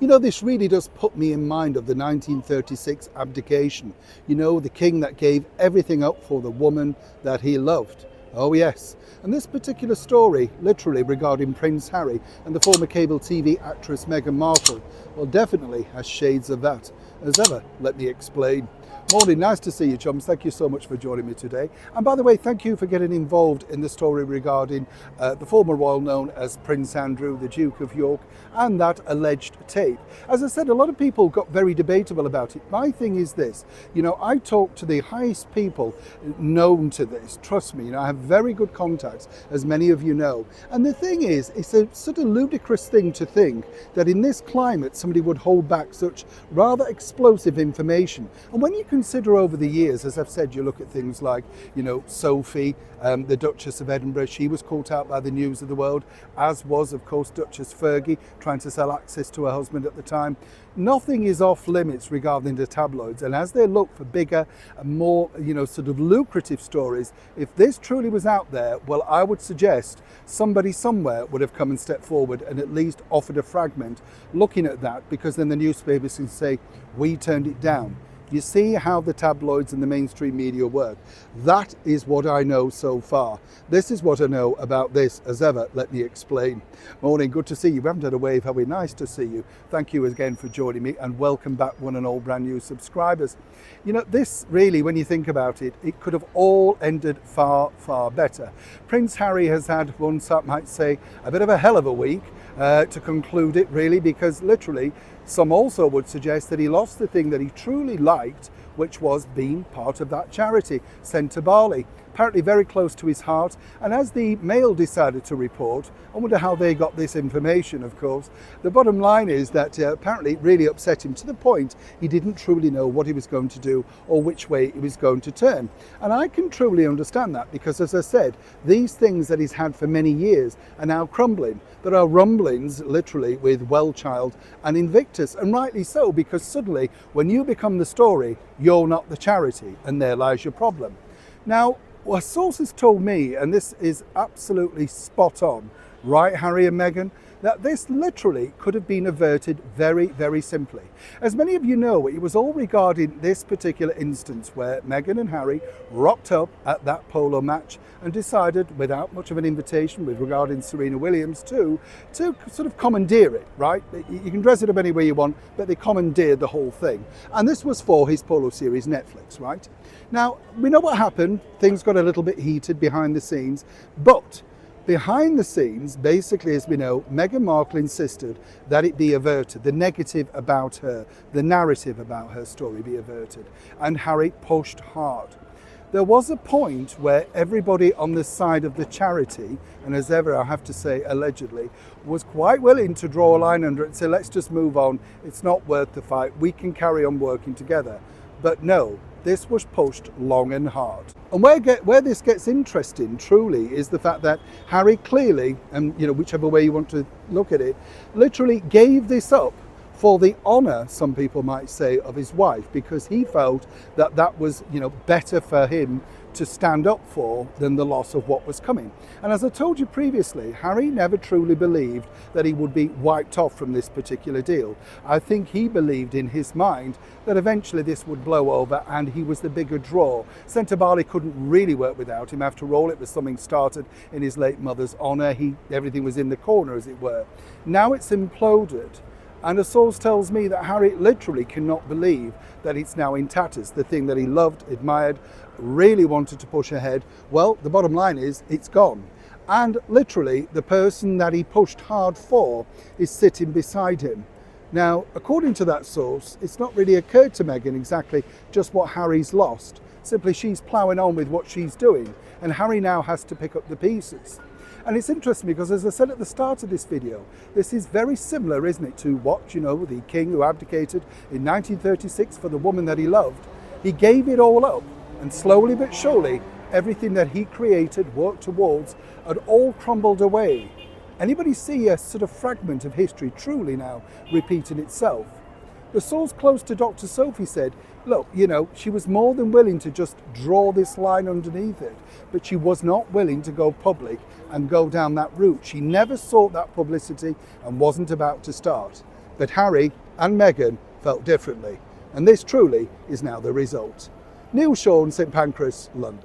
You know, this really does put me in mind of the 1936 abdication. You know, the king that gave everything up for the woman that he loved. Oh yes, and this particular story, literally regarding Prince Harry and the former cable TV actress Meghan Markle, well, definitely has shades of that. As ever, let me explain. Morning, nice to see you, chums. Thank you so much for joining me today. And by the way, thank you for getting involved in the story regarding the former royal known as Prince Andrew, the Duke of York, and that alleged tape. As I said, a lot of people got very debatable about it. My thing is this, you know, I talk to the highest people known to this. Trust me, you know, I have very good contacts, as many of you know. And the thing is, it's a sort of ludicrous thing to think that in this climate, somebody would hold back such rather explosive information. And when you consider over the years, as I've said, you look at things like, you know, Sophie, the Duchess of Edinburgh, she was caught out by the News of the World, as was, of course, Duchess Fergie, trying to sell access to her husband at the time. Nothing is off limits regarding the tabloids, and as they look for bigger and more, you know, sort of lucrative stories, if this truly was out there, well, I would suggest somebody somewhere would have come and stepped forward and at least offered a fragment looking at that, because then the newspapers can say, we turned it down. You see how the tabloids and the mainstream media work. That is what I know so far. This is what I know about this. As ever, let me explain. Morning, good to see you. We haven't had a wave, have we? Nice to see you. Thank you again for joining me, and welcome back one and all brand new subscribers. You know, this really, when you think about it, it could have all ended far, far better. Prince Harry has had, one might say, a bit of a hell of a week to conclude it, really, because literally, some also would suggest that he lost the thing that he truly liked, which was being part of that charity sent to Bali. Apparently very close to his heart. And as the Mail decided to report, I wonder how they got this information, of course. The bottom line is that apparently it really upset him to the point he didn't truly know what he was going to do or which way he was going to turn. And I can truly understand that, because, as I said, these things that he's had for many years are now crumbling. There are rumblings, literally, with Wellchild and Invictus, and rightly so, because suddenly, when you become the story, you're not the charity, and there lies your problem. Now, what sources told me, and this is absolutely spot on, right, Harry and Meghan, that this literally could have been averted very, very simply. As many of you know, it was all regarding this particular instance where Meghan and Harry rocked up at that polo match and decided, without much of an invitation with regarding Serena Williams too, to sort of commandeer it, right? You can dress it up any way you want, but they commandeered the whole thing. And this was for his polo series Netflix, right? Now, we know what happened. Things got a little bit heated behind the scenes, but behind the scenes, basically, as we know, Meghan Markle insisted that it be averted, the negative about her, the narrative about her story be averted, and Harry pushed hard. There was a point where everybody on the side of the charity, and as ever I have to say allegedly, was quite willing to draw a line under it and say, let's just move on, it's not worth the fight, we can carry on working together. But no, this was pushed long and hard. And where this gets interesting, truly, is the fact that Harry clearly, and you know, whichever way you want to look at it, literally gave this up for the honour, some people might say, of his wife, because he felt that that was, you know, better for him to stand up for than the loss of what was coming. And as I told you previously, Harry never truly believed that he would be wiped off from this particular deal. I think he believed in his mind that eventually this would blow over and he was the bigger draw. Centre Bali couldn't really work without him. After all, it was something started in his late mother's honour. Everything was in the corner, as it were. Now it's imploded. And a source tells me that Harry literally cannot believe that it's now in tatters. The thing that he loved, admired, really wanted to push ahead, well, the bottom line is it's gone. And literally, the person that he pushed hard for is sitting beside him. Now, according to that source, it's not really occurred to Meghan exactly just what Harry's lost. Simply, she's ploughing on with what she's doing, and Harry now has to pick up the pieces. And it's interesting because, as I said at the start of this video, this is very similar, isn't it, to what, you know, the king who abdicated in 1936 for the woman that he loved. He gave it all up, and slowly but surely, everything that he created, worked towards, had all crumbled away. Anybody see a sort of fragment of history truly now repeating itself? The source close to Dr. Sophie said, look, you know, she was more than willing to just draw this line underneath it, but she was not willing to go public and go down that route. She never sought that publicity and wasn't about to start. But Harry and Meghan felt differently, and this truly is now the result. Neil Sean, St Pancras, London.